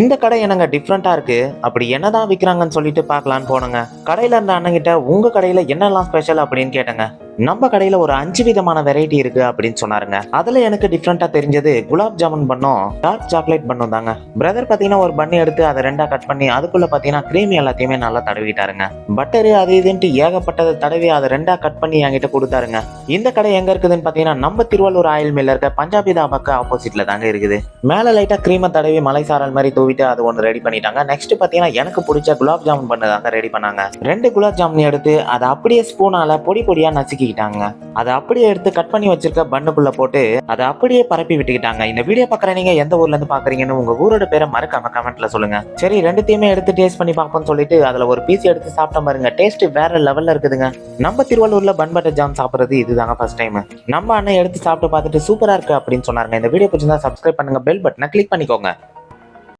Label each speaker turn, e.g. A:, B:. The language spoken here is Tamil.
A: இந்த கடை என்னங்க டிஃப்ரெண்டா இருக்கு. அப்படி என்னதான் விக்கிறாங்கன்னு சொல்லிட்டு பார்க்கலான்னு போனேங்க. கடையில இருந்த அண்ணன்கிட்ட உங்க கடையில என்னெல்லாம் ஸ்பெஷல் அப்படின்னு கேட்டேங்க. நம்ம கடையில ஒரு 5 விதமான வெரைட்டி இருக்கு அப்படின்னு சொன்னாருங்க. அதுல எனக்கு டிஃப்ரெண்டா தெரிஞ்சது குலாப் ஜாமுன் பண்ணும் டார்க் சாக்லேட் பண்ணும் தாங்க. பிரதர் பாத்தீங்கன்னா ஒரு பண்ணி எடுத்து அதை ரெண்டா கட் பண்ணி அதுக்குள்ள பாத்தீங்கன்னா கிரீம் எல்லாத்தையுமே நல்லா தடவிட்டாருங்க. பட்டரு அது இதுன்ட்டு ஏகப்பட்டதை தடவி அதை ரெண்டா கட் பண்ணி என்கிட்ட கொடுத்தாருங்க. இந்த கடை எங்க இருக்குதுன்னு பாத்தீங்கன்னா நம்ம திருவள்ளூர் ஆயில் மில்ல இருக்க பஞ்சாபி தாபாக்கு ஆப்போசிட்ல தாங்க இருக்குது. மேல லைட்டா கிரீமை தடவி மலை சாரல் மாதிரி தூவிட்டு அது ஒன்று ரெடி பண்ணிட்டாங்க. நெக்ஸ்ட் பாத்தீங்கன்னா எனக்கு பிடிச்ச குலாப் ஜாமுன் பண்ணதாங்க ரெடி பண்ணாங்க. 2 குலாப் ஜாமுன் எடுத்து அதை அப்படியே ஸ்பூனால பொடி பொடியா நசுக்கிக்கிட்டாங்க. அதை அப்படியே எடுத்து கட் பண்ணி வச்சிருக்க பண்ணுக்குள்ள போட்டு அதை அப்படியே பரப்பி விட்டுக்கிட்டாங்க. இந்த வீடியோ பாக்குற நீங்க எந்த ஊர்ல இருந்து பாக்குறீங்கன்னு உங்க ஊரோட பேரை மறக்காம கமெண்ட்ல சொல்லுங்க. சரி, ரெண்டுத்தையுமே எடுத்து டேஸ்ட் பண்ணி பார்ப்போம்னு சொல்லிட்டு அதுல ஒரு பீஸ் எடுத்து சாப்பிட்ட பாருங்க. டேஸ்ட் வேற லெவல்ல இருக்குதுங்க. நம்ம திருவள்ளூர்ல பன் பட்டர் ஜாம் சாப்பிடுறது இதுதாங்க ஃபர்ஸ்ட் டைம். நம்ம அண்ணன் எடுத்து சாப்பிட்டு பார்த்துட்டு சூப்பரா இருக்கு அப்படின்னு சொன்னாருங்க. இந்த வீடியோ பிடிச்சிருந்தா சப்ஸ்கிரைப் பண்ணுங்க, பெல் பட்டனை கிளிக் பண்ணிக்கோங்க.